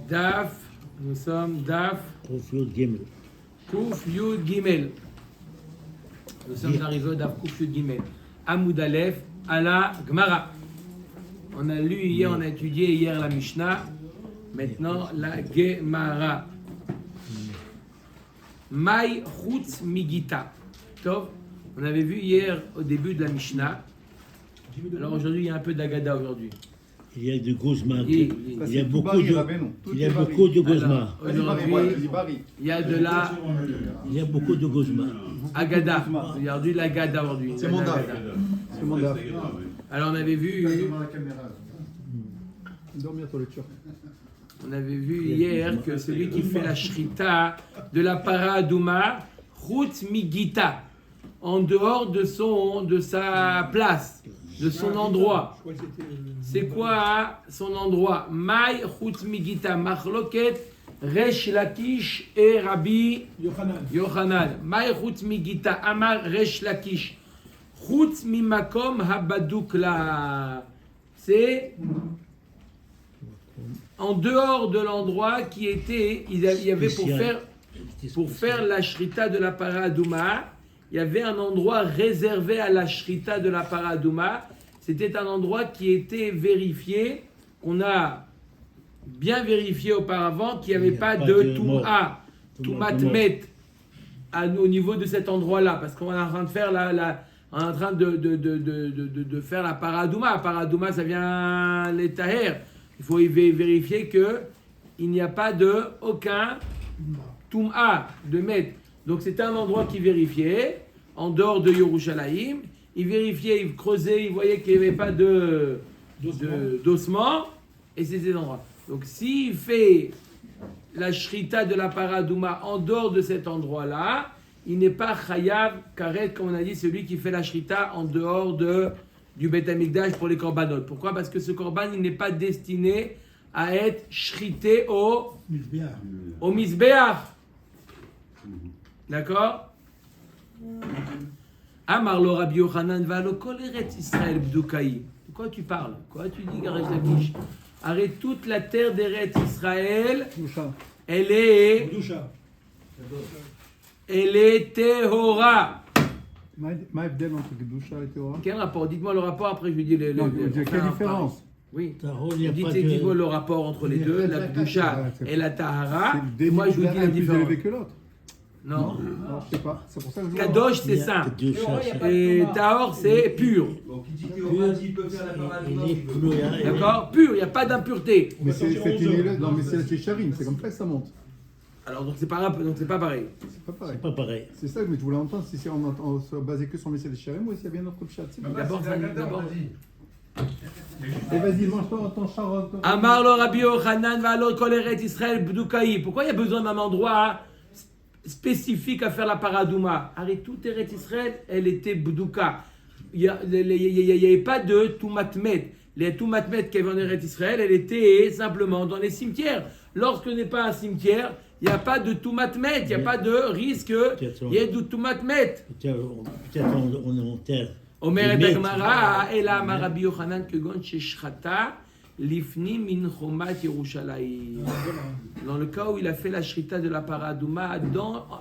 Daf, nous sommes Daf Kouf Yud Gimel. Kouf Yud Gimel. Nous sommes arrivés Daf Kouf Yud Gimel. Amoud Aleph à la Gemara. On a lu hier, on a étudié hier la Mishnah. Maintenant la Gemara. Mai Chutz Migita. Tov. On avait vu hier au début de la Mishnah. Alors aujourd'hui il y a un peu d'Agada aujourd'hui. Il y a de Gozma. Il y a beaucoup de Gozma. Aujourd'hui, il y a de la Il y a beaucoup de Gozma. Agada. Aujourd'hui, l'Agada aujourd'hui. C'est mon daf. C'est mon daf. Alors on avait vu Dormir sur le turc. On avait vu hier que celui qui fait la shrita de la paradouma, Chutz Migita, en dehors de sa place, de son endroit. C'est quoi son endroit? Mai Chutz Migita, Machloket, Resh Lakish et Rabbi Yochanan. Mai Chutz Migita, Amar Resh Lakish. Chutz Mimakom Habaduk la. C'est en dehors de l'endroit qui était, il y avait pour faire la shrita de la paradouma, il y avait un endroit réservé à la shrita de la paradouma. C'était un endroit qui était vérifié, qu'on a bien vérifié auparavant, qu'il n'y avait pas de Toumatmet au niveau de cet endroit-là, parce qu'on est en train de faire on est en train de faire la paradouma. Paradouma, ça vient les taher. Il faut vérifier qu'il n'y a pas aucun Toum'a de Met. Donc c'était un endroit qui vérifiait, en dehors de Yerushalayim. Il vérifiait, il creusait, il voyait qu'il n'y avait pas d'ossement, et c'est ces endroits. Donc s'il fait la shrita de la paradouma en dehors de cet endroit-là, il n'est pas chayav karet, comme on a dit, celui qui fait la shrita en dehors du Beth Amikdash pour les korbanot. Pourquoi? Parce que ce korban, il n'est pas destiné à être shrité au misbeach. D'accord? Amar lo Rabbi Yochanan va lo kol eretz Israël b'dukaï. De quoi tu parles? Quoi tu dis, Garesh Lakish? Arrête, toute la terre d'Eretz Israël, elle est Tehora. Ma Evdel entre Gdusha et Théora. Quel rapport? Dites-moi le rapport, après je vous dis quelle différence? Oui. Dites-moi Dites-moi le rapport entre les deux, la Gdusha et la Tahara. Et moi je vous dis la différence. Plus élevé que l'autre. Non. Non, je sais pas. C'est pour ça que je Kadosh c'est saint. Et Tahor c'est pur. D'accord? Pur, il n'y a pas d'impureté. Mais c'est une... Non, mais c'est la Técharim, c'est comme ça que ça monte. Alors donc c'est pas pareil. C'est pas pareil. C'est pas pareil. C'est ça que je voulais entendre, si on se basait que sur le Messiah Técharim ou s'il y a bien d'autres chat. D'abord. Et vas-y, mange-toi ton char. Amar lo Rabbi Yochanan va lo kol eretz Israël b'dukaï. Pourquoi il y a besoin d'un endroit spécifique à faire la paradouma? Arrête, toute Eretz Israël, elle était b'duka. Il n'y avait pas de toumatmet. Les toumatmet qui avaient en Eretz Israël, elle était simplement dans les cimetières. Lorsque n'est pas un cimetière, il n'y a pas de toumatmet, il n'y a pas de risque qu'il y ait du toumatmet. Peut-être on est en terre. Omer et Agmara, et là, Rabbi Yochanan, que gon sheshrata, lifni min chomat Yerushalayim. Dans le cas où il a fait la shrita de la paradouma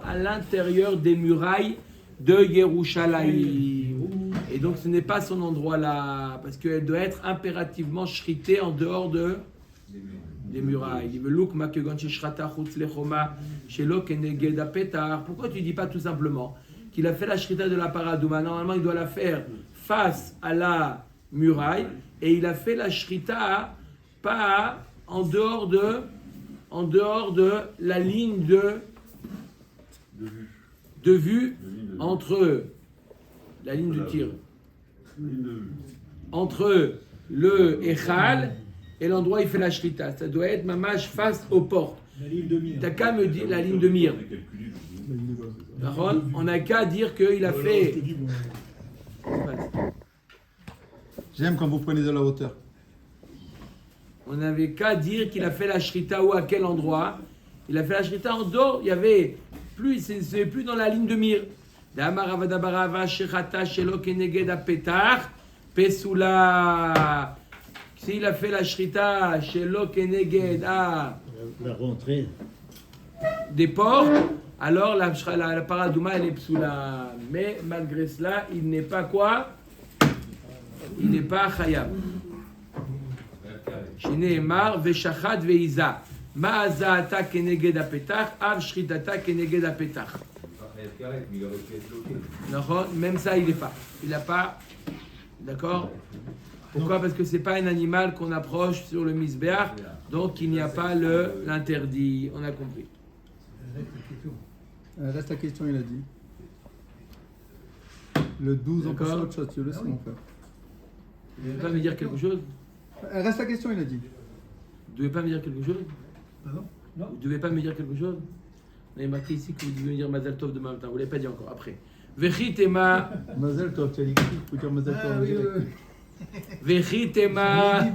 à l'intérieur des murailles de Yerushalayim. Et donc ce n'est pas son endroit là, parce qu'elle doit être impérativement shritée en dehors des murailles. Il veut louk ma kegon sheshrata chutz lechoma shelo keneged apetar. Pourquoi tu dis pas tout simplement qu'il a fait la shrita de la paradouma? Normalement il doit la faire face à la muraille. Et il a fait la shrita pas en dehors de la ligne de vue entre la ligne de tir entre le Echal et l'endroit où il fait la shrita. Ça doit être mamash face aux portes. T'as qu'à me dire la ligne de mire. On n'a qu'à dire qu'il a fait. J'aime quand vous prenez de la hauteur. On n'avait qu'à dire qu'il a fait la shrita ou à quel endroit. Il a fait la shrita en dehors. Il y avait plus, c'est plus dans la ligne de mire. Pesula. S'il a fait la shrita chez Keneged à La rentrée. des portes, alors la paradouma elle est psoula. Mais malgré cela, il n'est pas quoi? Il n'est pas chayab. Shneemar veshachat veiza. Ma'azata keneged apetach, av shritata keneged apetach. Même ça, il n'est pas. Il n'a pas. D'accord? Pourquoi? Parce que c'est pas un animal qu'on approche sur le misbéach, donc il n'y a pas l'interdit. On a compris. Reste la question, il a dit. Le 12, on passe à autre chose, tu le sais, mon frère. Vous ne devez pas me dire quelque chose? Reste la question, il a dit. Vous ne devez pas me dire quelque chose? Pardon? Vous ne devez pas me dire quelque chose? Vous avez marqué ici que vous devez me dire Mazal Tov demain matin. Vous ne l'avez pas dit encore, après. Vechitema. Mazel Tov, tu as dit qu'il faut dire Mazel Tov. Vechitema.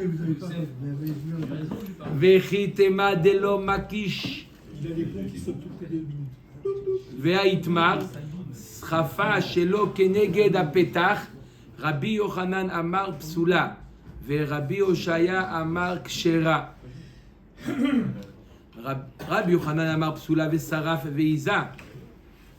Vechitema delo makish. Il a des ponts qui sautent toutes les 2 minutes. Ve'aitmar. Schafa shelo keneged apetach. Rabbi Yochanan amar psula. Rabbi Oshaya amar kshera. Rabbi Yochanan amar psula ve'saraf ve'iza.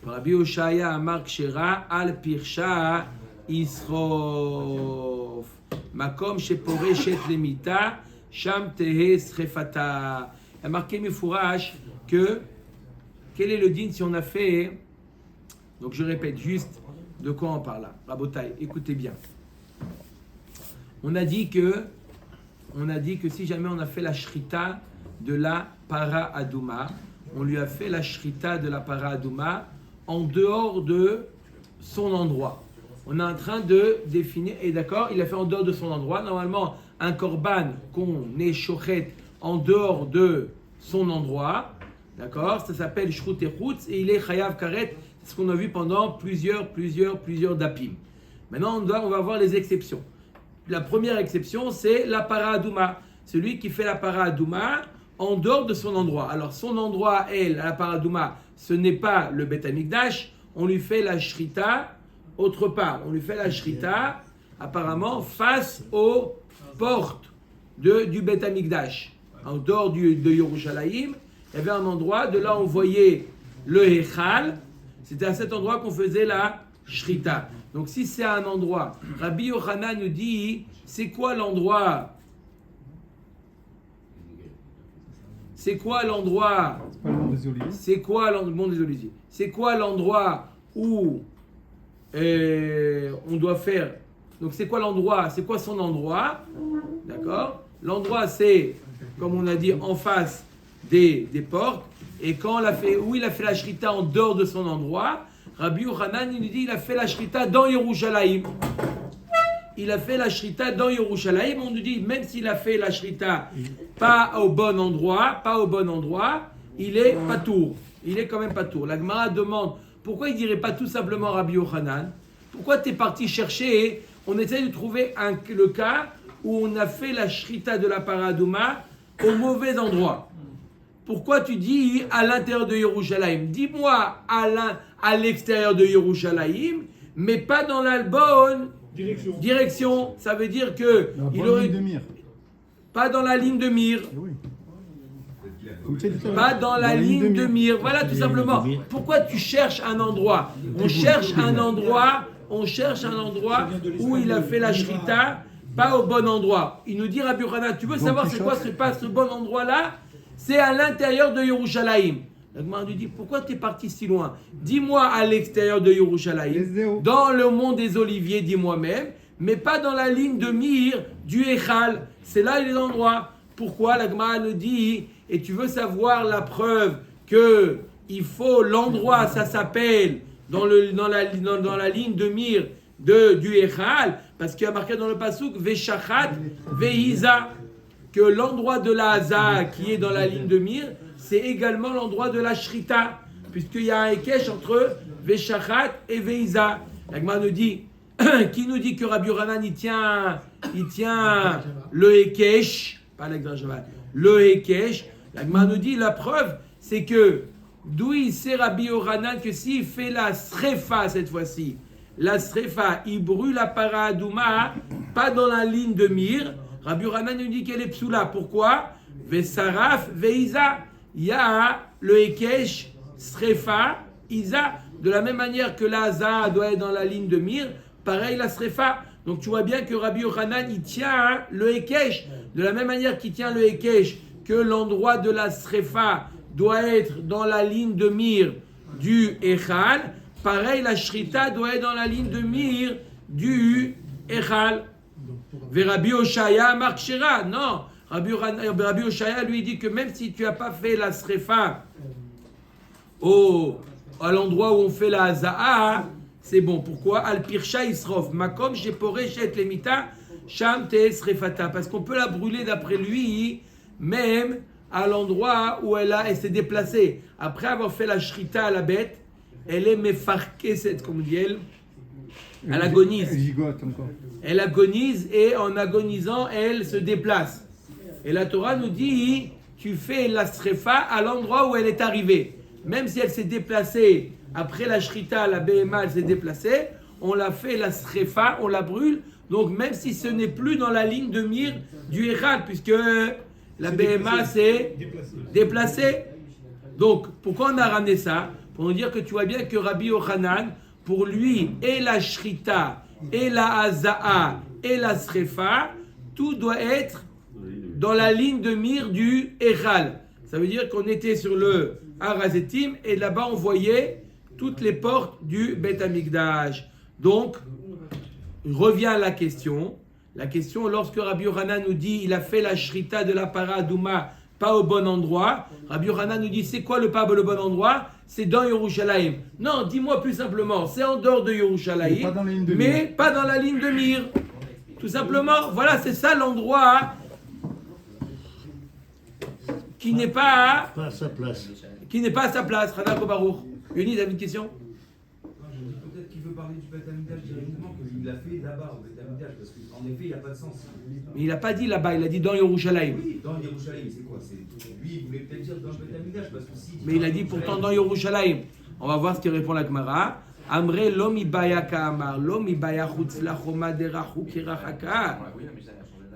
Rabbi Oshaya amar kshera al pirsha isrof. Makom sheporeshet lemita sham tehe srefata. Il y a marqué Mifourash que quel est le din si on a fait. Donc je répète juste de quoi on parle là. Rabotai, écoutez bien. On a dit que si jamais on a fait la shrita de la para adouma, on lui a fait la shrita de la para adouma en dehors de son endroit. On est en train de définir, et d'accord, il a fait en dehors de son endroit. Normalement, un korban qu'on est shochet en dehors de son endroit, d'accord, ça s'appelle shrut echutz et il est chayav karet, c'est ce qu'on a vu pendant plusieurs dapim. Maintenant, on va voir les exceptions. La première exception, c'est la para adouma. Celui qui fait la para adouma en dehors de son endroit. Alors, son endroit, la para adouma, ce n'est pas le Bet Amikdash. On lui fait la shrita autre part. On lui fait la shrita, apparemment, face aux portes du Bet Amikdash. En dehors de Yerushalayim, il y avait un endroit, de là on voyait le Hechal. C'était à cet endroit qu'on faisait la shrita. Donc si c'est un endroit, Rabbi Yochanan nous dit, c'est quoi l'endroit? C'est quoi l'endroit? C'est pas le monde des oliviers. C'est quoi l'endroit des oliviers? C'est quoi l'endroit où on doit faire? Donc c'est quoi l'endroit? C'est quoi son endroit? D'accord? L'endroit c'est, comme on a dit, en face des portes. Et quand où il a fait la shrita en dehors de son endroit, Rabbi Yochanan, il nous dit, il a fait la shrita dans Yerushalayim. Il a fait la shrita dans Yerushalayim. On nous dit, même s'il a fait la shrita pas au bon endroit, il est patour. Il est quand même patour. La Gemara demande, pourquoi il dirait pas tout simplement Rabbi Yochanan? Pourquoi tu es parti chercher? On essaie de trouver le cas où on a fait la shrita de la paradouma au mauvais endroit. Pourquoi tu dis à l'intérieur de Yerushalayim? Dis-moi à l'extérieur de Yerushalayim, mais pas dans la bonne direction. Ça veut dire que il aurait pas dans la ligne de mire. Oui. Pas dans la ligne de mire. Voilà tout simplement. Pourquoi tu cherches un endroit? On cherche un endroit où il a fait la shrita, pas au bon endroit. Il nous dit Rabbi Yochanan, tu veux savoir c'est quoi ce bon endroit-là? C'est à l'intérieur de Yerushalayim. La Gemara lui dit, pourquoi tu es parti si loin? Dis-moi à l'extérieur de Yerushalayim, dans le mont des Oliviers, dis-moi même, mais pas dans la ligne de mire du Echal. C'est là les endroits. Pourquoi? La Gemara nous dit, et tu veux savoir la preuve que il faut l'endroit, ça s'appelle dans la ligne de mire du Echal, parce qu'il y a marqué dans le pasuk Veshachat Veiza, que l'endroit de la Haza qui est dans la ligne de mire, c'est également l'endroit de la Shrita, puisqu'il y a un Ekesh entre Veshachat et Veiza. La Gemara nous dit, qui nous dit que Rabbi Yochanan il tient le Ekesh, pas l'exagération, le Ekesh. La Gemara nous dit, la preuve, c'est que d'où il sait Rabbi Yochanan que s'il fait la Srefa cette fois-ci, la Srefa, il brûle la Paradouma, pas dans la ligne de mire. Rabbi Yochanan nous dit qu'elle est psoula. Pourquoi? Vesaraf, Veiza. Il y a le Hekesh, Srefa, Isa. De la même manière que la Haza doit être dans la ligne de mire, pareil la Srefa. Donc tu vois bien que Rabbi Yochanan, il tient le Hekesh. De la même manière qu'il tient le Hekesh, que l'endroit de la Srefa doit être dans la ligne de mire du Echal, pareil la Shrita doit être dans la ligne de mire du Echal. Rabbi Oshaya Markshera. Non, Rabbi Oshaya lui dit que même si tu n'as pas fait la Srefa à l'endroit où on fait la Haza'a, c'est bon. Pourquoi? Al Pirsha Isrof. Makom Sheporeshet Lemita Sham Te Srefata. Parce qu'on peut la brûler d'après lui, même à l'endroit où elle s'est déplacée. Après avoir fait la Shrita à la bête, elle est mefarkeset, comme on dit elle. Elle agonise. Elle gigote encore. Elle agonise et en agonisant, elle se déplace. Et la Torah nous dit, tu fais la srefa à l'endroit où elle est arrivée. Même si elle s'est déplacée, après la shrita, la BMA, elle s'est déplacée, on la fait la srefa, on la brûle. Donc même si ce n'est plus dans la ligne de mire du Echad, puisque la BMA s'est déplacée. Donc pourquoi on a ramené ça? Pour nous dire que tu vois bien que Rabbi Yochanan, pour lui, et la shrita, et la haza'a, et la srefa, tout doit être dans la ligne de mire du Echal. Ça veut dire qu'on était sur le Harazetim et là-bas on voyait toutes les portes du Bet Amikdash. Donc, revient à la question. La question, lorsque Rabbi Yochanan nous dit il a fait la shrita de la paradouma pas au bon endroit, Rabbi Yochanan nous dit c'est quoi le pas le bon endroit? C'est dans Yerushalayim. Non, dis-moi plus simplement, c'est en dehors de Yerushalayim, mais pas dans la ligne de mire. Tout simplement, voilà, c'est ça l'endroit qui n'est pas à sa place. Qui n'est pas à sa place. Rana Kobarouk. Yoni, tu as une question? Peut-être qu'il veut parler du Beth Amikdash directement, qu'il l'a fait là-bas au Beth Amikdash, parce qu'en effet, il n'y a pas de sens. Mais il n'a pas dit là-bas, il a dit dans Yerushalayim. Oui, dans Yerushalayim, c'est quoi? Lui, il voulait peut-être dire dans le Beth Amikdash, parce que si. Mais il a dit pourtant dans Yerushalayim. On va voir ce qu'il répond la Gemara. Amre lo mibaya ka'amar, lo mibaya chutz la choma derachu kirachaka.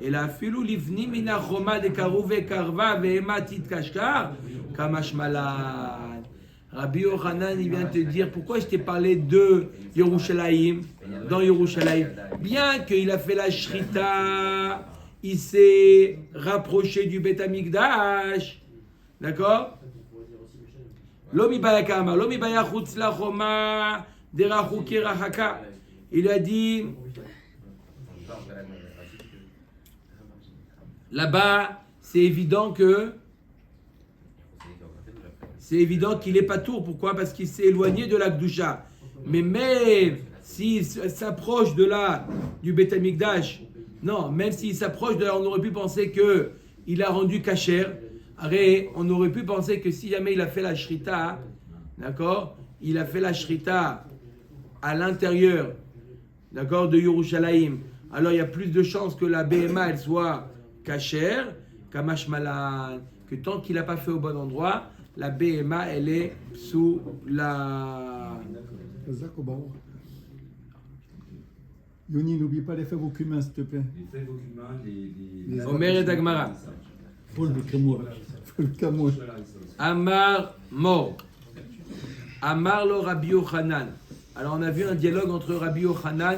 Et la filou livni mina choma de karouve karva ve'ema titkashkar kamash malad. Rabbi Yochanan, il vient te dire pourquoi je t'ai parlé de Yerushalayim, dans Yerushalayim. Bien qu'il a fait la shrita, il s'est rapproché du Bet Amikdash. D'accord? Lomi bayakama, lomi bayachutz la choma derachu kirachaka. Il a dit là-bas, c'est évident qu'il n'est pas tour. Pourquoi? Parce qu'il s'est éloigné de la Gdusha. Mais même s'il s'approche de là, du Bet Amikdash, non, même s'il s'approche de là, on aurait pu penser qu'il a rendu kasher. Arrête, on aurait pu penser que si jamais il a fait la shrita, d'accord, il a fait la shrita à l'intérieur, d'accord, de Yerushalayim, alors il y a plus de chances que la BMA elle soit kasher, kamash malan, que tant qu'il n'a pas fait au bon endroit, la BMA elle est sous la. Yoni, n'oublie pas les fèves au cumin, s'il te plaît. Les fèves au cumin, les Omer et Dagmara. Faut le camour. Le camouche. Amar mort. Amar lo Rabbi Yochanan. Alors on a vu un dialogue entre Rabbi Yochanan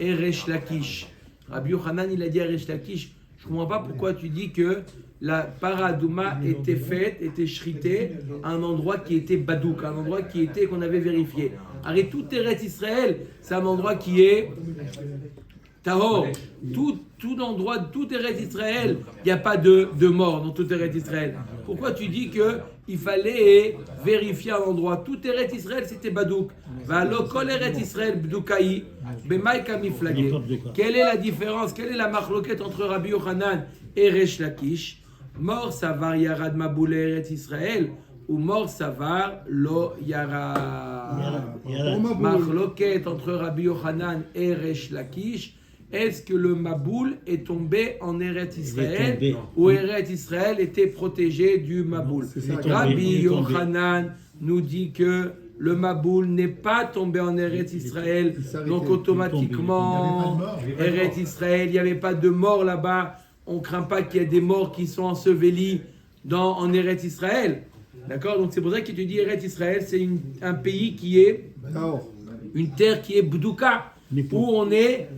et Resh Lakish. Rabbi Yochanan il a dit à Resh Lakish, je ne comprends pas pourquoi tu dis que la paradouma était faite, était shritée à un endroit qui était badouk, un endroit qu'on avait vérifié. Arrête, tout Eretz Israël, c'est un endroit qui est tahor. Tout endroit, tout Eretz Israël, il n'y a pas de mort dans tout Eretz Israël. Pourquoi tu dis qu'il fallait vérifier un endroit? Tout Eretz Israël, c'était badouk. Valo kol Eretz Israël bdoukaï, b'maï kamiflagé. Quelle est la différence? Quelle est la marloquette entre Rabbi Yochanan et Resh Lakish? Mort savar yarad maboul Eretz Israël ou mort savar lo yarad. Marloquette entre Rabbi Yochanan et Resh Lakish. Est-ce que le Maboul est tombé en Eretz Israël ou Eretz Israël était protégé du Maboul? Rabbi Yochanan nous dit que le Maboul n'est pas tombé en Eretz Israël, donc automatiquement Eretz Israël, il n'y avait pas de mort là-bas, on ne craint pas qu'il y ait des morts qui sont ensevelis en Eretz Israël. D'accord? Donc c'est pour ça qu'il te dit Eretz Israël, c'est un pays qui est une terre qui est bdouka, où on est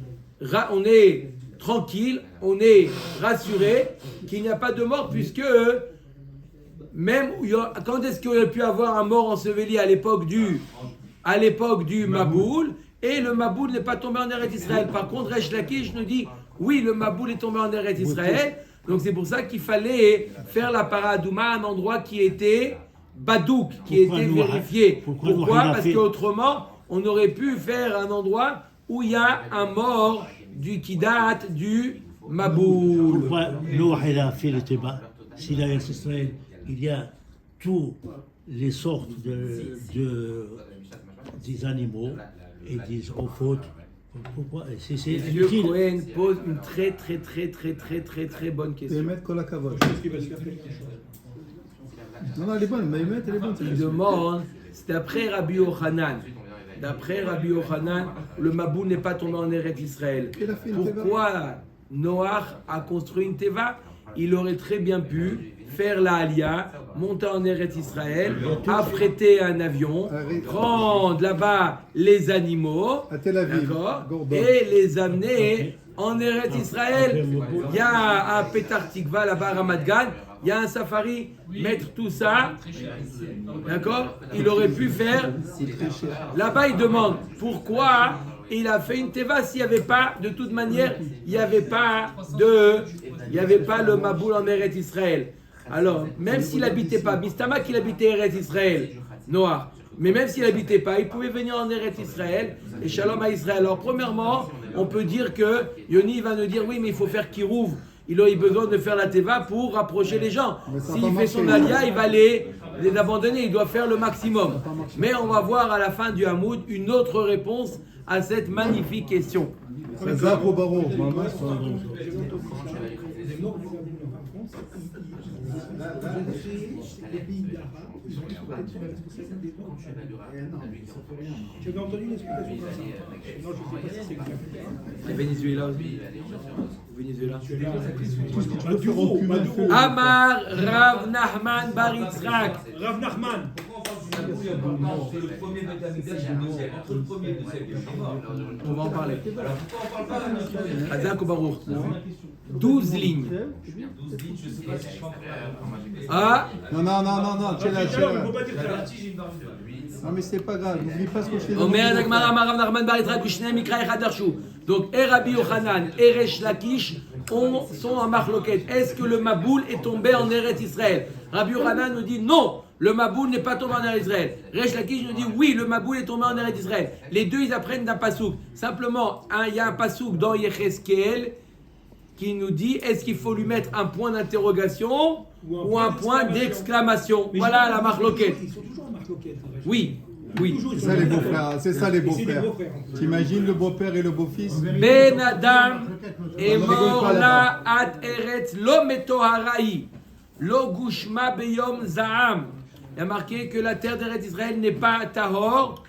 tranquille, on est rassuré qu'il n'y a pas de mort, puisque même quand est-ce qu'il aurait pu avoir un mort enseveli à l'époque du Maboul, et le Maboul n'est pas tombé en Eretz Israël. Par contre, Resh Lakish nous dit oui, le Maboul est tombé en Eretz Israël, donc c'est pour ça qu'il fallait faire la Paradouma à un endroit qui était Badouk, qui était vérifié. Pourquoi? Parce qu'autrement, on aurait pu faire un endroit où il y a un mort qui date du Maboul. Pourquoi Noah a fait le Teba? S'il y a Israël, il y a toutes les sortes des animaux et des fautes. Pourquoi? C'est Le Cohen pose une très bonne question. Non, elle est bonne, elle est bonne. Il demande, c'est d'après Rabbi Yochanan. D'après Rabbi Yochanan, le Maboul n'est pas tombé en Eretz Israël. Pourquoi Noach a construit une Teva? Il aurait très bien pu faire la Aliyah, monter en Eretz Israël, affréter un avion, prendre là-bas les animaux, d'accord, et les amener en Eretz Israël. Il y a à Petar Tikva, là-bas à Ramat Gan, il y a un safari, mettre tout ça, d'accord, il aurait pu faire. Là-bas, il demande pourquoi il a fait une teva s'il n'y avait pas, de toute manière, il n'y avait pas le Maboul en Eretz Israël. Alors, même s'il n'habitait pas, Bistama qu'il habitait Eretz Israël, Noah, mais même s'il n'habitait pas, il pouvait venir en Eretz Israël et Shalom à Israël. Alors, premièrement, on peut dire que Yoni va nous dire oui, mais il faut faire Kirouv. Il a eu besoin de faire la teva pour rapprocher les gens. S'il fait son alia, il va les abandonner. Il doit faire le maximum. Mais on va voir à la fin du Hamoud une autre réponse à cette magnifique question. Tu as entendu l'explication de ça? Non, je ne sais pas si c'est clair. Le Venezuela aussi. Venezuela. Maduro. Amar Rav Nachman Bar Yitzhak. Rav Nachman. C'est le premier Beth Amikdash et le deuxième. Entre le premier et le deuxième, il y a des morts. On va en parler. Alors pourquoi on parle pas Hazak ou Baruch. 12 lignes. 12 lignes, je sais pas si je pense. Ah, Non, tu es là. Non, mais c'est pas grave, n'oublie pas ce que je t'ai dit. Omer Nagmara Rav Nachman Bar Yitzhak Ushne Mikra Echad Darshu. Donc, Rabbi Yochanan et Resh Lakish sont en marloquette. Est-ce que le Maboul est tombé en Eretz Israël? Rabbi Yochanan nous dit non, le Maboul n'est pas tombé en Eretz Israël. Resh Lakish nous dit oui, le Maboul est tombé en Eretz Israël. Les deux, ils apprennent d'un pasouk. Simplement, il y a un pasouk dans Yecheskel qui nous dit est-ce qu'il faut lui mettre un point d'interrogation ou un point d'exclamation? Voilà la marloquette. Ils sont toujours en marloquette. Oui. C'est ça les beaux-frères. T'imagines le beau-père et le beau-fils? Ben Adam est mort là at Eretz lo metoharai lo gushma beyom zaam. Il y a marqué que la terre d'Eretz Israël n'est pas tahor.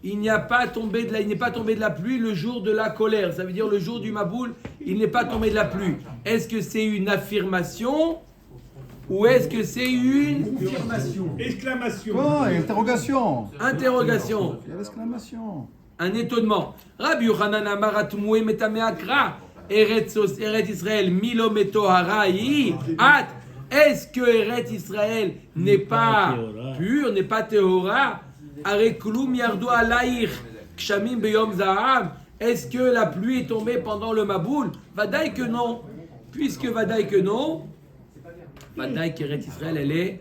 Il n'est pas tombé de la pluie le jour de la colère. Ça veut dire le jour du Maboul, il n'est pas tombé de la pluie. Est-ce que c'est une affirmation ou est-ce que c'est une Exclamation. Oh, interrogation. interrogation? Il y a l'exclamation. Un étonnement. Rabbi Yochanan Amarat Moué Metameakra Eretz Israël Milo Metoharai At. Est-ce que Eretz Israël n'est pas pur, n'est pas Tehora? Areklum Yardo Alaïr Kshamim Beyom Zaham. Est-ce que la pluie est tombée pendant le Maboul? Vadaï que non. Puisque Vadaï que non, Vadaï qu'Eretz Israël elle est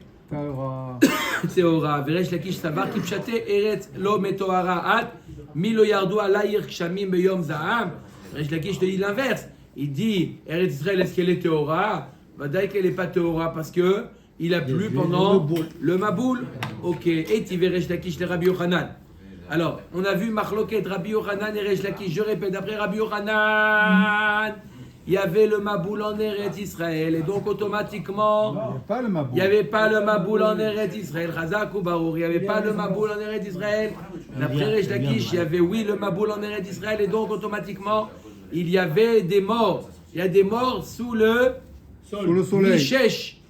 Tehora. Veresh Lakish Savar Kipshate Eretz Lo Metohara At Milo Yardo Alaïr Kshamim Beyom Zaham. Veresh Lakish te dit l'inverse. Il dit Eretz Israël est-ce qu'elle est Tehora? Vadaï qu'elle n'est pas Tehora parce que il a plu pendant le Maboul. Ok. Et tu verrais Lakish le Rabbi Yochanan. Alors, on a vu Marloket, Rabbi Yochanan et Resh Lakish. Je répète, d'après Rabbi Yochanan, il y avait le Maboul en Eretz Israël. Et donc, automatiquement, il n'y avait pas le Maboul en Eretz Israël. Chazak ou Barour, il n'y avait pas le Maboul en Eretz Israël. D'après Resh Lakish, il y avait oui le Maboul en Eretz Israël. Et donc, automatiquement, il y avait des morts Il y a des morts sous le Sous le soleil. Michesh.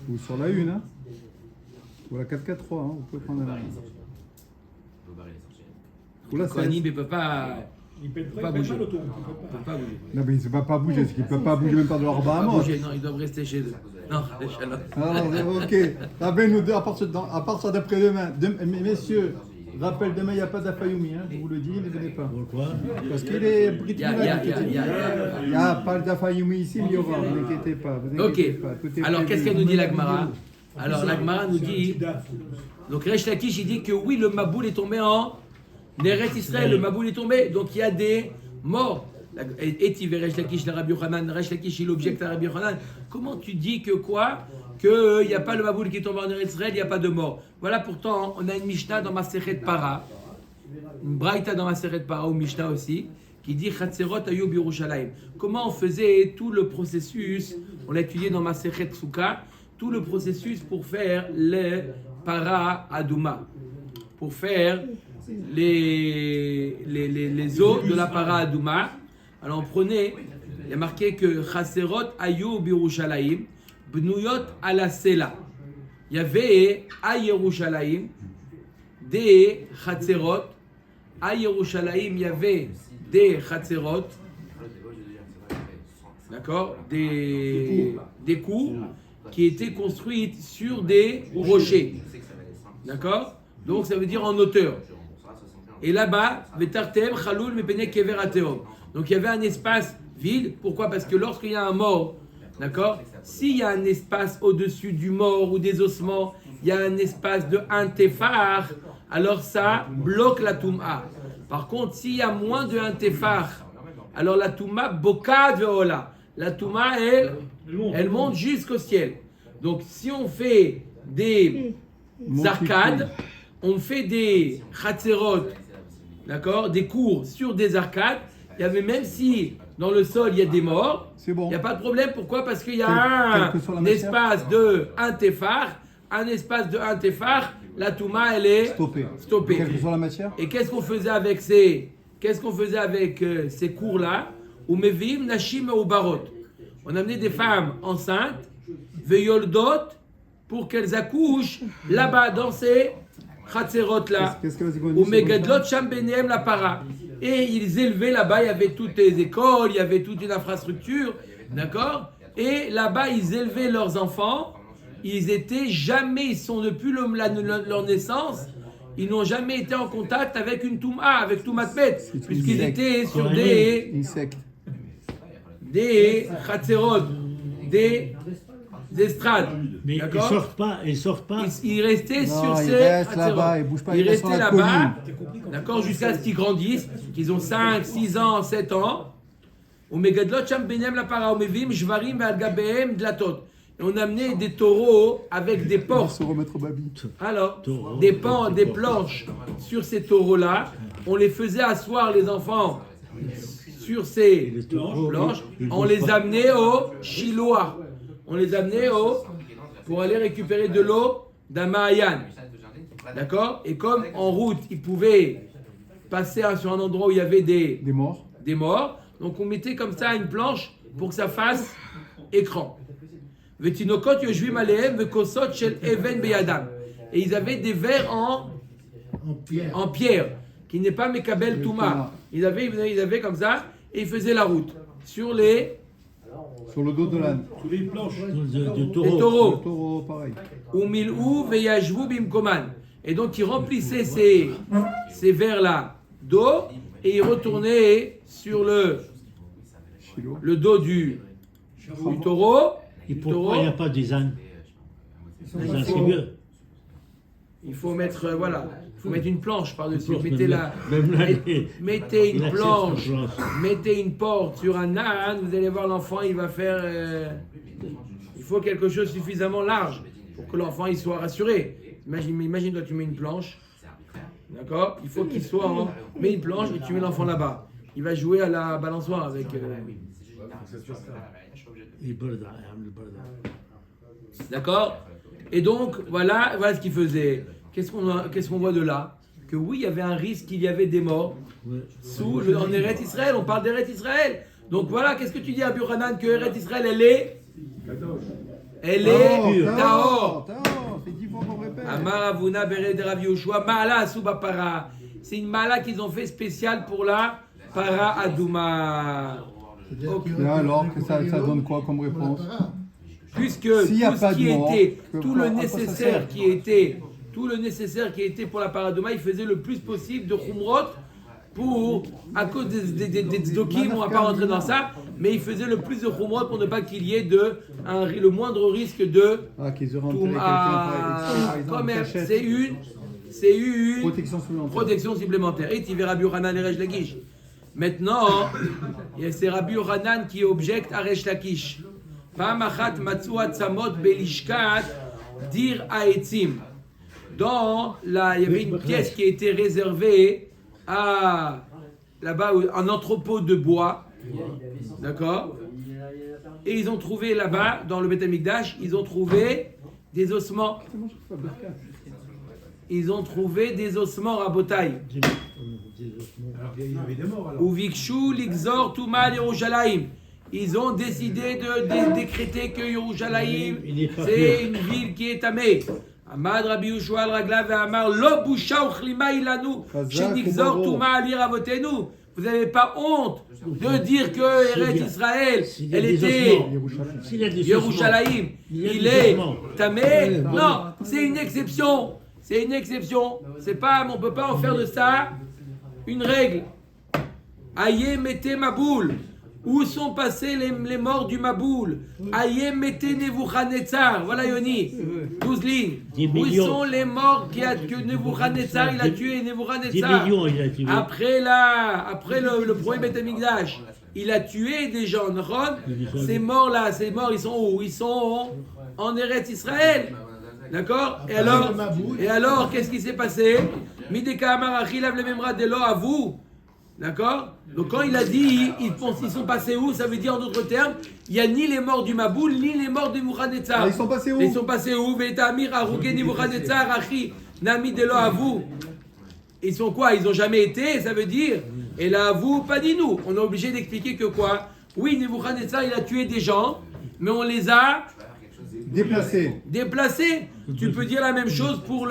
Ou sur la une, hein. Ou la 4-4-3, hein. Vous pouvez prendre la. Ou la 16. Kohanim ne peut pas. Il peut pas bouger. pas l'autoroute. Il peut pas bouger. Non, mais il ne va pas bouger, parce qu'il ne peut pas bouger même pas de leur Pas Bahamas. bouger, non, ils doivent rester chez eux. Non, Shalom. Alors, ok. Rabbi nous dit à partir d'après-demain. Messieurs, rappel demain, il n'y a pas d'Afayoumi, hein. Je vous le dis, ne venez pas. Pourquoi? Parce qu'il est Il Brit y a- Il n'y a pas d'Afayoumi ici, mais il y aura. Ne vous inquiétez pas. Vous inquiétez Ok. pas, tout est Alors, prévu. qu'est-ce qu'elle nous dit, la Gemara? Alors, la Gemara nous dit. Donc, Resh Lakish, il dit que oui, le Maboul est tombé en Neret Israël. Le Maboul est tombé. Donc, il y a des morts. Et tu verrais Resh Lakish, le Rabbi Yochanan. Resh Lakish, il objecte à Rabbi Yochanan. Comment tu dis que quoi? Qu'il n'y a pas le Maboul qui tombe en Neret Israël, il n'y a pas de mort. Voilà, pourtant, on a une Mishnah dans Masechet Para. Une Braïta dans Masechet Para, ou Mishnah aussi, qui dit Chatzerot Ayub Yerushalayim. Comment on faisait tout le processus, on l'a étudié dans Masechet Souka, tout le processus pour faire les Para Adouma, pour faire les os de la Para Adouma. Alors on prenait, il y a marqué que Chatzerot Ayub Yerushalayim, Bnuyot ala Sela. Il y avait à Yerushalayim des Chatzerot. À Yerushalayim, il y avait des Chatzerot, d'accord, des cours qui étaient construites sur des rochers, d'accord. Donc ça veut dire en hauteur. Et là-bas, Vetartem Chaloul Mepene Kever Ateom. Donc il y avait un espace vide. Pourquoi? Parce que lorsqu'il y a un mort, d'accord, s'il y a un espace au-dessus du mort ou des ossements, il y a un espace de un tefar, alors ça bloque la touma. Par contre, s'il y a moins de un tefar, alors la touma bokad veola. La touma, elle monte jusqu'au ciel. Donc si on fait des arcades, on fait des chatzerot, d'accord, des cours sur des arcades. Il y avait, même si dans le sol il y a des morts, C'est bon. il n'y a pas de problème. Pourquoi? Parce qu'il y a Quelle que soit la un matière. espace de un tefar, la touma elle est stoppée. Quelle que soit la matière. Et qu'est-ce qu'on faisait avec ces cours-là? Ou mevim nashim ou barot. On amenait des femmes enceintes, veyoldot, pour qu'elles accouchent là-bas dans ces chatzerot-là. Qu'est-ce que la seconde Ou dit, megadlot sham benehem la para. Et ils élevaient là-bas, il y avait toutes les écoles, il y avait toute une infrastructure, d'accord? Et là-bas, ils élevaient leurs enfants. Ils sont depuis leur naissance, ils n'ont jamais été en contact avec une touma, avec toumatmet, puisqu'ils étaient sur Une secte. des chatzerot, des estrades. Mais ils d'accord? sortent pas. Ils restaient Non, sur ils ces restent chatzerot. là-bas, ils bougent pas, Ils ils restent restaient sur la là-bas, d'accord, jusqu'à ce qu'ils grandissent, qu'ils ont 5, 6 ans, 7 ans. Et on amenait des taureaux avec des Pour portes. se remettre au babi. Alors, Taureaux, des des planches sur ces taureaux-là. On les faisait asseoir, les enfants, sur ces Les taureaux, planches. ils On bougent les pas. amenait au Shiloah. On les amenait pour aller récupérer de l'eau d'un Mahayan. D'accord? Et comme en route, ils pouvaient passer sur un endroit où il y avait Des morts. des morts, donc on mettait comme ça une planche pour que ça fasse écran. Vetinokot yoshvim alehem vekosot shel even beyadam. Et ils avaient des verres en pierre, qui n'est pas mekabel touma. Ils avaient comme ça, et ils faisaient la route sur les Sur le dos de l'âne. Sous les planches. de les taureaux. Le taureaux. taureau, pareil. Umil'u veyashvu bimkoman. Et donc ils remplissaient ces verres-là d'eau, et ils retournaient sur le dos du taureau. Et pourquoi il n'y a pas des ânes? Les ânes, c'est mieux. Il faut mettre, il faut mettre une planche par-dessus. Une planche, Mettez même là, mettez il une accepte planche, la planche. mettez une porte sur un âne, vous allez voir l'enfant, il va faire. Il faut quelque chose suffisamment large pour que l'enfant il soit rassuré. Imagine toi, tu mets une planche, d'accord? Il faut qu'il soit mets une planche et tu mets l'enfant là-bas. Il va jouer à la balançoire avec. D'accord? Et donc, voilà ce qu'il faisait. Qu'est-ce qu'on voit de là? que oui, il y avait un risque qu'il y avait des morts en Eretz Israël. On parle d'Eretz Israël. Donc voilà, qu'est-ce que tu dis à Rabbi Yochanan que Eretz Israël, elle est Tahor. C'est 10 fois qu'on répète. Amar Avuna Bered Rav Yoshua Ma'ala Asuba Para. C'est une mala qu'ils ont fait spéciale pour la Para Adouma. Et alors, que ça donne quoi comme réponse? Puisque S'il y a tout pas ce qui de mort, était, que tout quoi- le à quoi ça nécessaire sert qui était, tout le nécessaire qui était pour la Para Adouma, il faisait le plus possible de Khumrot pour, à cause des tzdokim, on ne va pas rentrer dans ça, mais il faisait le plus de Khumrot pour ne pas qu'il y ait le moindre risque de Ah, qu'ils auraient enterré quelqu'un par exemple, quand même, cachette. c'est une Protection supplémentaire. protection supplémentaire. Et tu verras Rabbi Yochanan et Resh Lakish. Maintenant, c'est Rabbi Yochanan qui objecte à Resh Lakish. Pa'am achat matzu atzamot belishkat dir ha'etzim. Il y avait une pièce qui était réservée à là-bas un entrepôt de bois, d'accord. Et ils ont trouvé là-bas dans le Beth Amikdash, ils ont trouvé des ossements. Ils ont trouvé des ossements rabotaï. Uvikshu ligzor tumal Yerushalayim. Ils ont décidé de décréter que Yerushalayim, c'est une ville qui est tamée. Amad Rabbi Yoshua al-Ragla ve'amar lo busha uchlima ilanu shenigzor tumal Yeravotenu. Vous n'avez pas honte de dire que Eretz Israël, elle était Yerushalayim, il est tamé. Non, c'est une exception. C'est une exception. C'est pas, on peut pas en faire de ça une règle. Aïe mettez Maboul. Où sont passés les morts du Maboul? Aïe mettez Nebuchadnezzar. Voilà Yoni. 12 lignes. Où sont les morts que Nebuchadnezzar il a tué? 10 Nebuchadnezzar. millions, il a tué. Après le premier Beth Amikdash, il a tué des gens. Ces morts-là, ils sont où? Ils sont en Eretz Israël. D'accord? Et alors, qu'est-ce qui s'est passé? Mideka Amar Achilav le Memra Delo à vous. D'accord? Donc quand il a dit, ils sont passés où? Ça veut dire en d'autres termes, il n'y a ni les morts du Maboul, ni les morts de Nebuchadnezzar. Ah, ils sont passés où? Ils sont passés où? Veta Amir Arouké Nebuchadnezzar Achi Nami Delo à vous. Ils sont quoi? Ils n'ont jamais été, ça veut dire. Et là, vous, pas dit nous. On est obligé d'expliquer que quoi? Oui, Nebuchadnezzar, il a tué des gens, mais on les a déplacés. Tu peux dire la même chose pour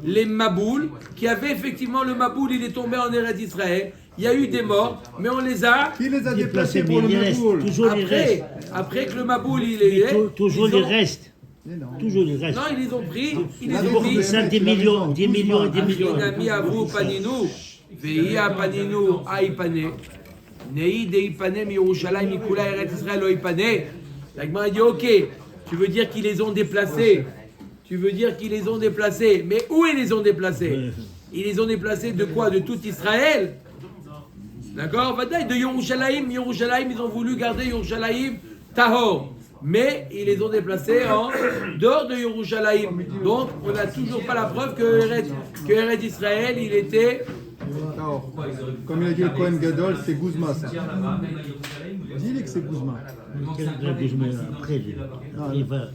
les Maboul, qui avaient effectivement le Maboul, il est tombé en Eretz Israël. Il y a eu des morts, mais on les a Qui les a déplacés pour le mais il reste, Maboul? toujours les restes. après que le Maboul, il est. Toujours ils les ont- restes. Mais non. Toujours les restes. Non, ils les ont pris, ils les Là, ont donc, mis. Ça, des millions, des millions et des millions. Inami avu paninu, veia paninu aipane, nei deipane mi Yerushalayim mikula Eretz Israël lo ipane. La Gemara dit ok, tu veux dire qu'ils les ont déplacés. Tu veux dire qu'ils les ont déplacés. Mais où ils les ont déplacés? Ils les ont déplacés de quoi? De tout Israël? D'accord? De Yerushalayim. Yerushalayim, ils ont voulu garder Yerushalayim Tahor. Mais ils les ont déplacés en dehors de Yerushalayim. Donc, on n'a toujours pas la preuve que Eretz Israël, il était. Alors, comme il a dit le Kohen Gadol, c'est Guzma ça. Dis-lui que c'est Guzma. Après, il va.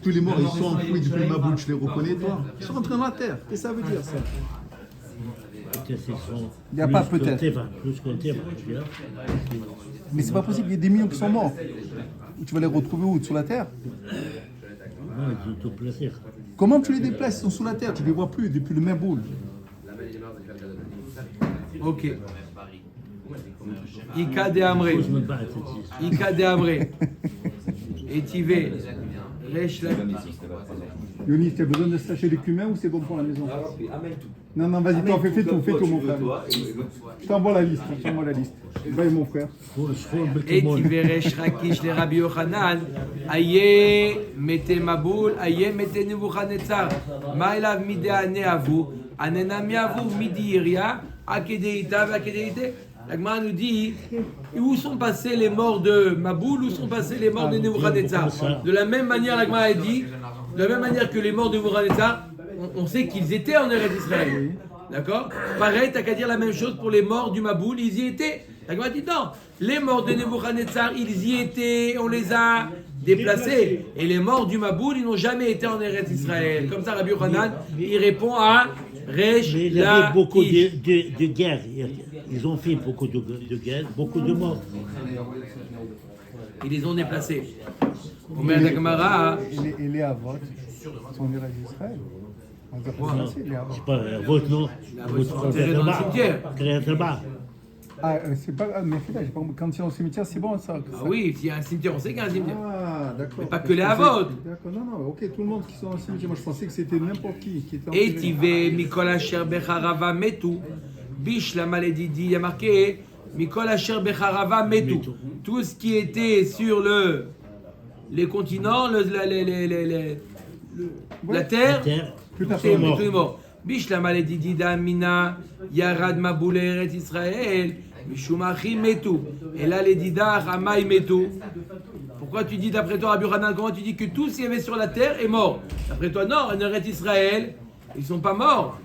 Tous les morts, ils sont enfouis depuis le Maboul, tu les reconnais toi? Ils sont rentrés dans la terre. Qu'est-ce que ça veut dire ça? Il n'y a pas peut-être. Plus qu'un terme. Mais c'est pas possible, il y a des millions qui sont morts. Tu vas les retrouver où? Sous la terre? Non, ils ont tout placé. Comment tu les déplaces? Ils sont sous la terre, tu les vois plus depuis le Maboul. Ok. Ika de Amré. Je me bats, Ika de Amré. Etivé. Resh la. Yoni, tu as besoin de sachet de cumin ou c'est bon pour la maison? Non, non, vas-y, toi, fais tout, mon frère. Je t'envoie la liste, Bye, mon frère. Etivé Resh Rakish le Rabbi Yochanan. Aye, mettez Maboul, aye, mettez Nebuchadnezzar. Maïlav midéane à vous. Anenami à vous, midi Iria. Akedeita, Akedeite. La Gemara nous dit où sont passés les morts de Maboul, où sont passés les morts de Nebuchadnezzar. De la même manière, la Gemara a dit, de la même manière que les morts de Nebuchadnezzar, on sait qu'ils étaient en Eretz Israël. D'accord? Pareil, t'as qu'à dire la même chose pour les morts du Maboul, ils y étaient. La Gemara dit non, les morts de Nebuchadnezzar, ils y étaient, on les a déplacés. Et les morts du Maboul, ils n'ont jamais été en Eretz Israël. Comme ça, Rabbi Yochanan, il répond à Resh Mais il y avait beaucoup Lakish. de guerres. Ils ont fait beaucoup de guerres, beaucoup de morts. Ils les ont déplacés. Omer la Gemara. Et les Avot sont venus à Israël. On va dire que c'est les Avot. C'est pas votre nom. Ils sont enterrés dans le cimetière. Là-bas. Ah, c'est pas. Mais j'ai pas quand ils sont au cimetière, c'est bon ça. Ah oui, s'il y a un cimetière, on sait qu'il y a un cimetière. Ah, d'accord. Mais pas Parce que les c'est- Avot. D'accord, non, ok, tout le monde qui sont au cimetière. Moi, je pensais que c'était n'importe qui était Et enterré. Tive Mikol Asher Becharava Metu. Bish la malédidi, il y a marqué Mikol Asher Becharava Metu. Tout ce qui était sur les continents, la terre, Tout à tout fait. est mort. Bish la malédidi d'Amina, Yarad Maboul Eretz Israël, Mishumachi Metu. Et là, les Didar, Amai Metu. Pourquoi tu dis, d'après toi, Rabbi Hanan, comment tu dis que tout ce qu'il y avait sur la terre est mort? D'après toi, non, en Eretz Israël, ils ne sont pas morts.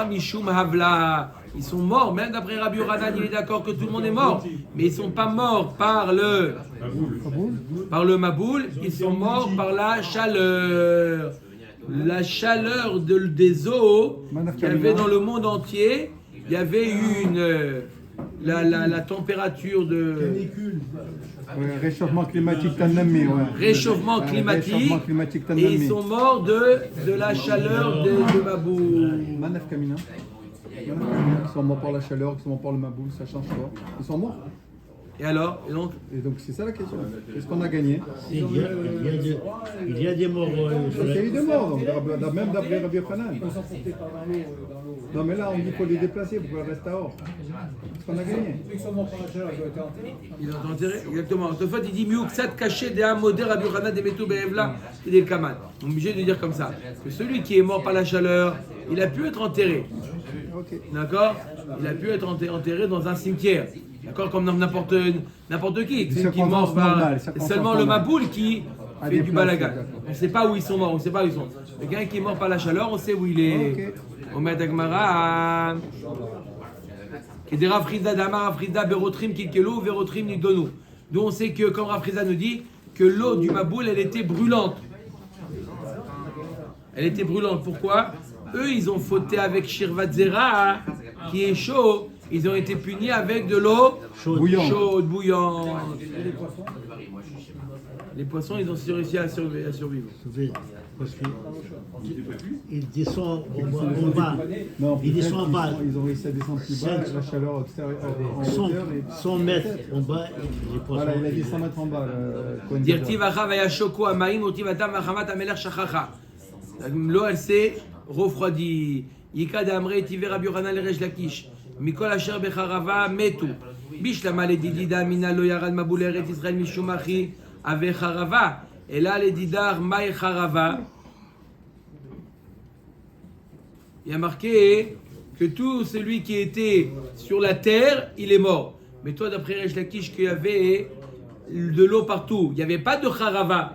Mishum Havla. Ils sont morts. Même d'après Rabbi Hanan, il est d'accord que tout le monde est mort. Mais ils ne sont pas morts par le Maboul. Ils sont morts par la chaleur. La chaleur des eaux qu'il y avait dans le monde entier. Il y avait la température de Ouais, réchauffement climatique, t'en as mis, ouais. réchauffement climatique, t'en as et ils mis. sont morts de la chaleur de Maboul. Manaf Kamina. Ils sont morts par la chaleur, ils sont morts par le Maboul, ça change quoi? Ils sont morts. Et alors, et donc, Et donc c'est ça la question. Qu'est-ce qu'on a gagné? Il y a des morts. Il y a eu des morts, donc, même d'après Rabbi Hanan. Non mais là on dit qu'il faut les déplacer pour qu'elles restent à Or. Qu'est-ce qu'on a gagné? ils ont enterré. Exactement. Autrefois, il dit Miuksat caché des Amodé Rabbi Hanan des Metou Be'evla et des Kaman. On est obligé de dire comme ça. Que celui qui est mort par la chaleur, il a pu être enterré. Ok. D'accord? Il a pu être enterré dans un cimetière. D'accord? Comme dans n'importe qui. Celui qui est mort par. C'est seulement le Maboul qui fait du balagan. On ne sait pas où ils sont morts, on ne sait pas où ils sont. Quelqu'un qui est mort par la chaleur, on sait où il est. Omer Dagmara. Kedera Frida Damar Frida Berotrim Kilkelo Verotrim Nidonu. D'où on sait que, comme Rafriza nous dit, que l'eau du Maboul, elle était brûlante. Elle était brûlante. Pourquoi? Eux, ils ont fauté avec Shirvat Zera, qui est chaud. Ils ont été punis avec de l'eau chaude, bouillante. Les poissons, ils ont réussi à survivre. Parce qu'ils descendent en bas. Non, Ils descendent en bas. Ils ont réussi à descendre plus bas, la chaleur extérieure en 100, hauteur. 100 mètres en bas, les poissons. Voilà, il a dit 100 mètres en bas. Cohen Dirtiv Acha Vayashoko Amaim Otivatam Vachamat Ameler Shachacha. L'eau, elle s'est refroidie. Yika Damre Tiver Rabbi Yochanan le Resh Lakish. Mikol Asher Becharava Metu. Bishlama le Didida Mina Lo Yarad Maboul Eretz Israël Mishumachi Ave Charava. Et là, les Didar Maï Charava. Il y a marqué que tout celui qui était sur la terre, il est mort. Mais toi, d'après Resh Lakish, qu'il y avait de l'eau partout. Il n'y avait pas de Charava.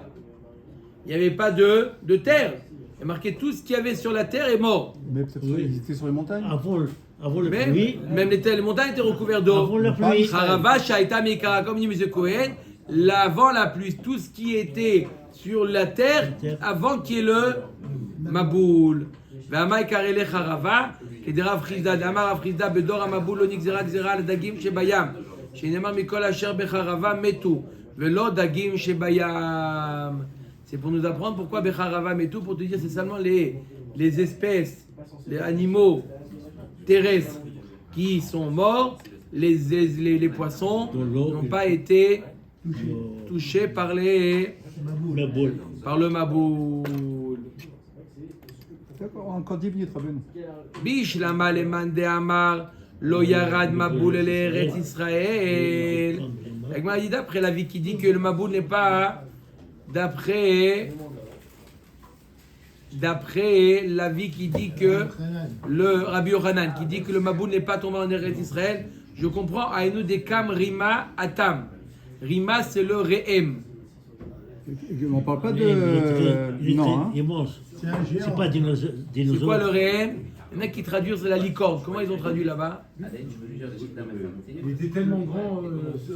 Il n'y avait pas de terre. Il y a marqué tout ce qu'il y avait sur la terre est mort. Mais peut-être qu'ils étaient sur les montagnes. Avant le pluie. Même les montagnes étaient recouvertes d'eau. Avant la pluie. Charava, Shaita, Mekara, comme dit M. Cohen, avant la pluie, tout ce qui était sur la terre, avant qu'il y ait le Maboul. Ve'amai karele Charava, kedera Frida, d'amar Frida, bedor Maboul, onik zera zera, le dagim shebayam. Shenemar mikol asher becharava metu, velo dagim shebayam. C'est pour nous apprendre pourquoi becharava metu, pour te dire c'est seulement les espèces, les animaux terrestres qui sont morts, les poissons n'ont pas été touchés par le Maboul. D'accord, encore 10 minutes, Rabbeinu. Bish lama leman de amar lo yarad Maboul el Eretz Israël. L'Agma dit d'après la vie qui dit que le Maboul n'est pas d'après l'avis qui dit que le Rabbi Yochanan qui dit que le Maboul n'est pas tombé en Eretz Israël, je comprends Aïnou de Kam Rima Atam. Rima c'est le Rehem. On ne parle pas de. Il Non, est monstre. C'est pas dinosaure. C'est quoi le Rehem? Il y en a qui traduisent la licorne. Comment ils ont traduit là-bas? Il était tellement grand.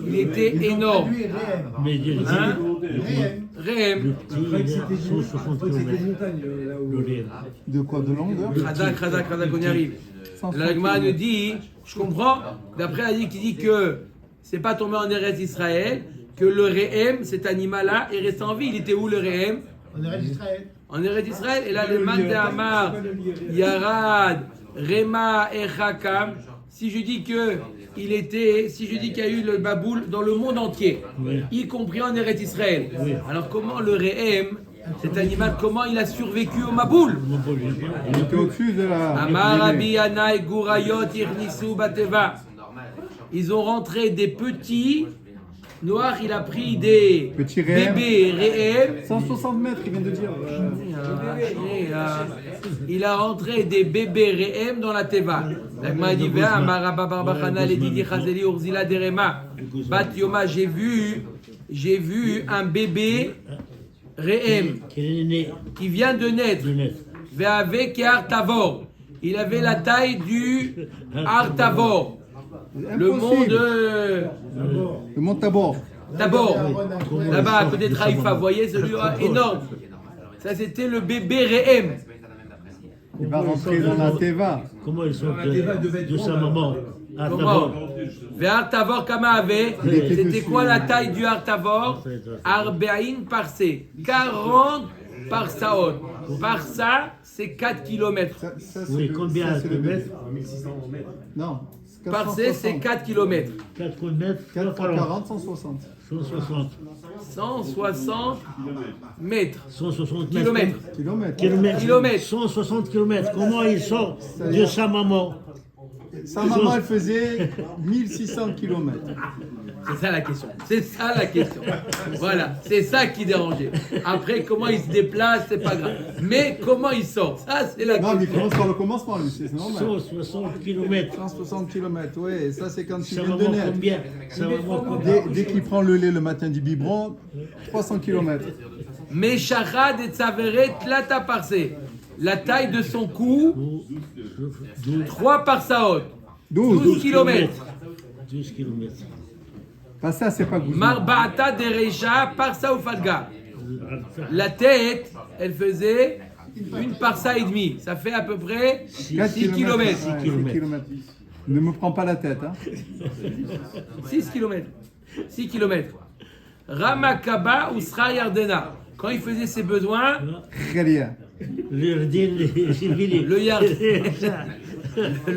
Il était énorme. Mais Hein? Rehem. Le petit, il est à 160 km. Le Réhem. De quoi? De longueur? Khazak, on y arrive. 160 La Gemara nous dit, je comprends, d'après Adi qui dit que c'est pas tombé en Eretz Israël, que le Rehem, cet animal-là, est resté en vie. Il était où le Rehem? En Eretz Israël. En Eretz Israël. Et là, le man de Hamar, Yarad, Rema, Echakam. Si je dis que il était, si je dis qu'il y a eu le baboul dans le monde entier, y compris en Eretz Israël, alors comment le Rehem, cet animal, comment il a survécu au Maboul? Il était au-dessus de la. Amar Rabbi Yana et Gourayot Irnisu Bateva. Ils ont rentré des petits. Noir, il a pris des Petits Rehem. bébés Rehem. 160 mètres, il vient de dire. Il a rentré des bébés Rehem dans la Teva. L'Agma dit Amar Rabba Barbachana le Didi Chazeli Urzila Derema. Bat Yoma, j'ai vu un bébé Rehem Qui est né qui vient de naître. de naître. Avec Artavor. Il avait la taille du Artavor. Le monde Le mont Tabor. d'abord, là-bas à côté de Haïfa, vous voyez celui-là énorme. Ça c'était le bébé Rehem. Il va rentrer dans la Teva. Comment ils sont de sa maman à Comment? Tabor. Vers Artavor Kama avait, c'était quoi la taille du Artavor? Arbein parsé, 40 parsaot. Parsa, c'est 4 km. Oui, combien de mètres? Non. Parsé, c'est 4 km. 4 km, 440, 160. 160. 160 mètres. 160 Kilomètres. Kilomètres. Kilomètres. 160 km. Comment il sort de sa maman? Sa maman, elle faisait 1600 km. C'est ça la question. C'est ça la question. Voilà, c'est ça qui dérangeait. Après, comment il se déplace, c'est pas grave. Mais comment il sort, ça c'est la Non, mais il question. commence par le commencement, lui, c'est normal. 160 km. 160 km, oui, ça c'est quand il Sa vient de maman naître. combien? Sa maman combien? Dès qu'il prend le lait le matin du biberon, 300 km. Mais Shachad et Tsaveret, Tlata Parsé. La taille de son cou, 3 parsaot. 12 km. 12 km. Pas ça, c'est pas Guzman. Marbata Derecha, Parsa ou Falga. La tête, elle faisait une parsa et demie. Ça fait à peu près 6 km. 6 km. Ne me prends pas la tête, hein. 6 km. 6 km. Ramakaba ou Sra Yardena. Quand il faisait ses besoins, Très bien. Le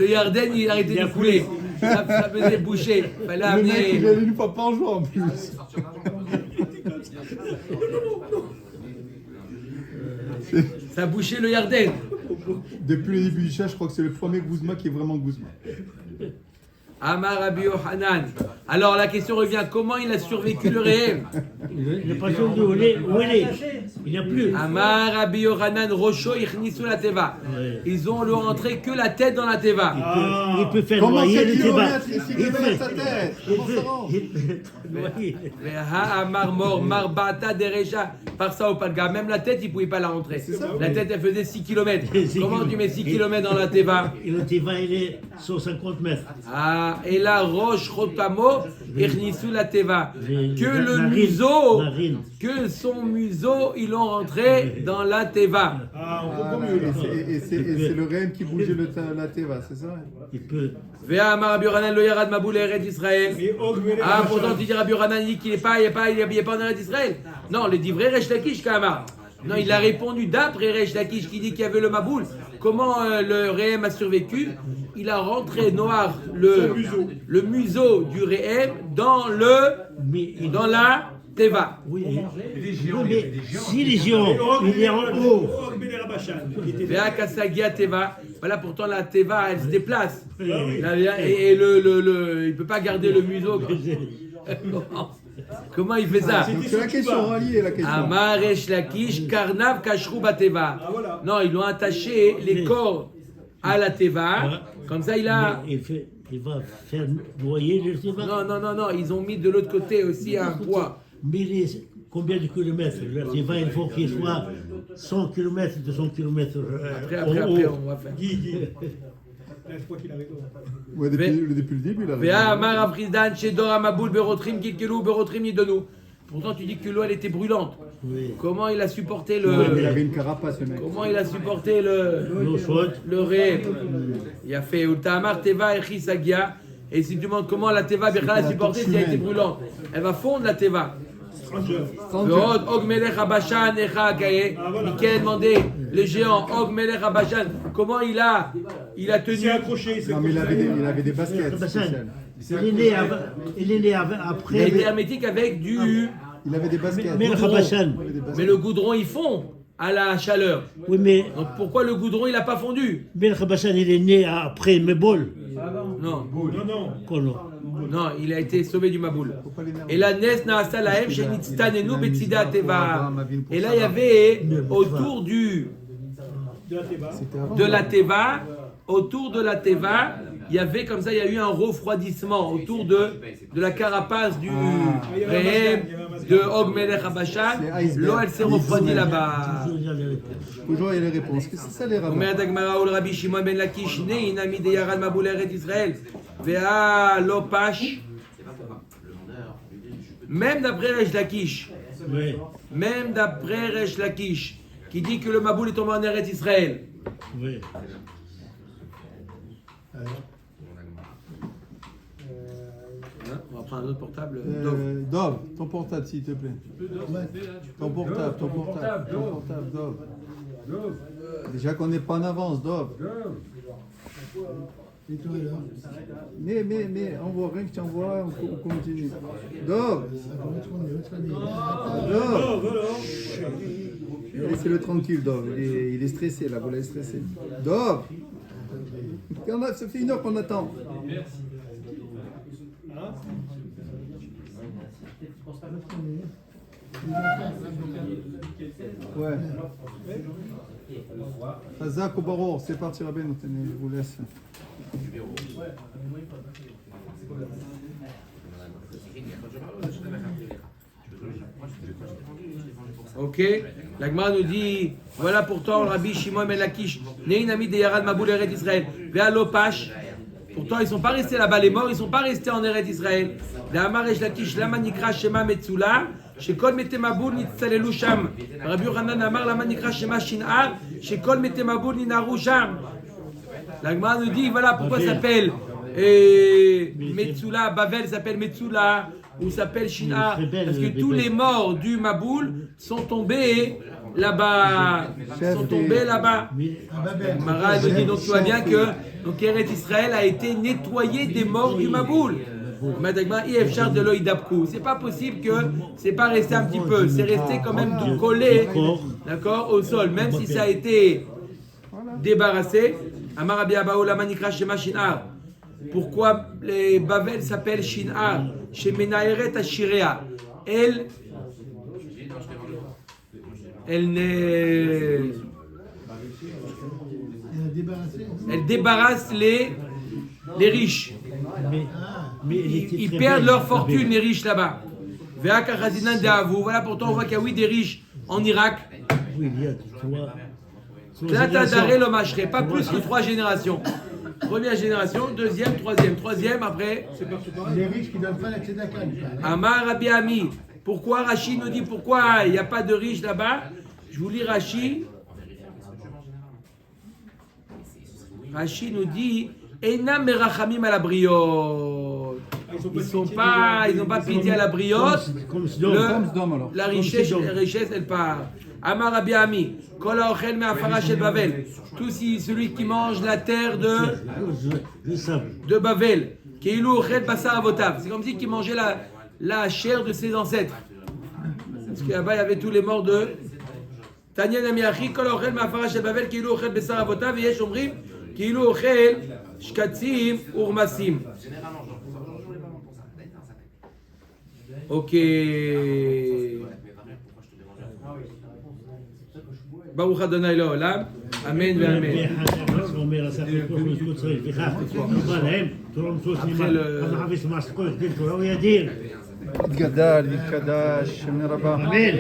Yarden, il arrêtait de couler. Ça faisait boucher. Fallait Le mec, il amener. allait nous papa en jouant en plus. Ça bouchait le Yarden. Depuis le début du chat, je crois que c'est le premier Guzman qui est vraiment Guzman. Amar Rabbi Yohanan. Alors la question revient, comment il a survécu le Rehem? Il n'est pas sûr de où il est. Il n'y a plus. Amar Rabbi Yohanan, Rocho, Ichnisu la Teva. Ils ont le rentré que la tête dans la Teva. Il peut faire Comment noyer 7 le débat. km ici de mettre sa tête? Comment ça rend? Amar Mor, Marbata, Derecha, par ça au Palga. Même la tête, il ne pouvait pas la rentrer. La tête, elle faisait 6 km. Comment tu mets 6 km dans la Teva? Et le Teva, il est 150 mètres. Ah, et la roche Rotamo, Irnisu la Teva. Que le narine, museau, narine. que son museau, ils l'ont rentré dans la Teva. Ah, on Ah, comprend mieux. là. et c'est le Rennes qui bougeait la Teva, c'est ça? Il peut. Vea Amar Rabbi Yohanan lo yarad maboul Eretz Israël. Et augmenter Ah, la pourtant charge. tu dis Rabbi Yohanan dit qu'il n'est pas, il est pas en Eretz Israël. Non, le dit vrai Resh Lakish Kamar. Non, il a répondu d'après Resh Lakish qui dit qu'il y avait le maboul. Comment le Rehem a survécu? Il a rentré noir le museau du Rehem dans la Teva. Oui, mais si les géants, il est en haut. Augmenter la Bachan, qui était Vea Kasagia Teva. Voilà, pourtant la Teva, elle se déplace. Et il ne peut pas garder le museau. Comment il fait ça? Donc c'est la question, ralliée la question. Amar Resh Lakish, Karnav Kashrou Bateva. voilà. Non, ils l'ont attaché les corps à la Teva. Comme ça, il a. Il va faire noyer le Teva. Non, ils ont mis de l'autre côté aussi un poids. Mais combien de kilomètres? Le Teva, il faut qu'il soit 100 km, 200 km. Après, on va faire. Je crois qu'il avait raison. Ouais, depuis le début, il a Vea Amar Afrizdan, Shedor Amaboul, Berotrim, Kilkelu, Berotrim, Nidonou. Pourtant, tu dis que l'eau, elle était brûlante. Oui. Comment il a supporté Il avait une carapace, le mec. Comment il a supporté L'eau chaude. le ré? Il a fait Ultamar Teva Echi Sagia. Et si tu demandes comment la Teva Birka a supporté si elle était brûlante, elle va fondre la Teva. Ve'od Og Melech Habashan Echa Akaye. Michael a demandé, le géant Og Melech Habashan, comment il a Il s'est tenu. accroché, il s'est Non, mais accroché. il avait des baskets spéciales. Il est né, il est né Il a après. été hermétique avec du. Il avait des baskets. Melech Habashan. Mais le goudron, il fond à la chaleur. Oui, mais Donc pourquoi le goudron, il n'a pas fondu? Melech Habashan, il est né après Mebol. Non. Non. Non, il a été sauvé du Maboul. Faut pas l'énerver. Et la Nes Naasa Lahem Shenitztanenu Betzida Teva. Et là, il y avait autour De la Théba. de la Teva, autour de la Teva, il y avait comme ça, il y a eu un refroidissement autour de la carapace du Rehem, de Og Melech Habashan. L'eau, elle s'est refroidie là-bas. Toujours il y a les réponses. Qu'est-ce que c'est ça les rabbins? אומר הגמרא ולרבי שמעון בן לקיש נהי נמי דירד מבול ארץ ישראל והלא פש. Même d'après Resh Lakish, Oui. même d'après Resh Lakish, qui dit que le Maboul est tombé en Eretz Israël. Oui. On va prendre un autre portable. Dov, ton portable s'il te plaît. Ton portable, Dov. Déjà qu'on n'est pas en avance, Dov. Mais, on voit rien que tu envoies, on continue. Dov. Laissez-le tranquille, Dov. Il est stressé, là, vous l'avez stressé. Dov. Ça fait 1 heure qu'on attend. Ouais. Hazak au Baror, c'est parti, Rabbeinu, tenez, je vous laisse. Ok, la Gemara nous dit voilà pourtant Rabbi Shimon ben Lakish, Neinami de Yarad Maboul Eretz Israël, Ve'alopash. Pourtant ils sont pas restés là-bas, les morts ils sont pas restés en Eretz Israël. Ve'amar Resh Lakish, Lama Nikra Shema Metzula, Shekol Mete Maboul Nitzalelu Sham. Rabbi Yochanan Amar Lama Nikra Shema Shin'ar, Shekol Mete Maboul Ninaru Sham. La Gemara nous dit voilà pourquoi ça s'appelle Metzula, Bavel s'appelle Metzula ou s'appelle Shinar, parce que tous les morts du Maboul sont tombés là-bas. Mara nous dit donc tu vois bien que donc Eretz Israël a été nettoyé des morts du Maboul. C'est pas possible que c'est pas resté un petit peu, c'est resté quand même tout collé, d'accord, au sol, même si ça a été débarrassé. Amar Rabbi Abahu lama nikra shema Shinar. Pourquoi les Bavel s'appellent Shinar? Chez Menaeret Ashirea. Elle débarrasse les riches. Ils perdent leur fortune, les riches là-bas. Voilà pourtant on voit qu'il y a oui des riches en Irak. Oui, il y a pas plus que 3 générations. Première génération, deuxième, troisième, après. Les riches qui donnent pas la tzedaka. Amar Rabbi Ami. Pourquoi Rashi nous dit pourquoi il n'y a pas de riches là-bas? Je vous lis Rashi. Rashi nous dit Enam merachamim à la brioche. Ils n'ont pas pitié à la brioche. La richesse, elle part. Amar Rabbi Ami, Kol haochel me'afara shel Bavel. Tout celui qui mange la terre de Bavel. Keilu ochel basar avotav. C'est comme si il mangeait la chair de ses ancêtres. Parce que là-bas, il y avait tous les morts de Tanya Namiachi, Kol haochel me'afara shel Bavel, Keilu ochel basar avotav. Et yesh omrim, Keilu ochel shkatzim urmasim. Ok. Baruch Adonai Leolam, Amen ואמן. יתגדל, יתקדש, שם רבה. אמן.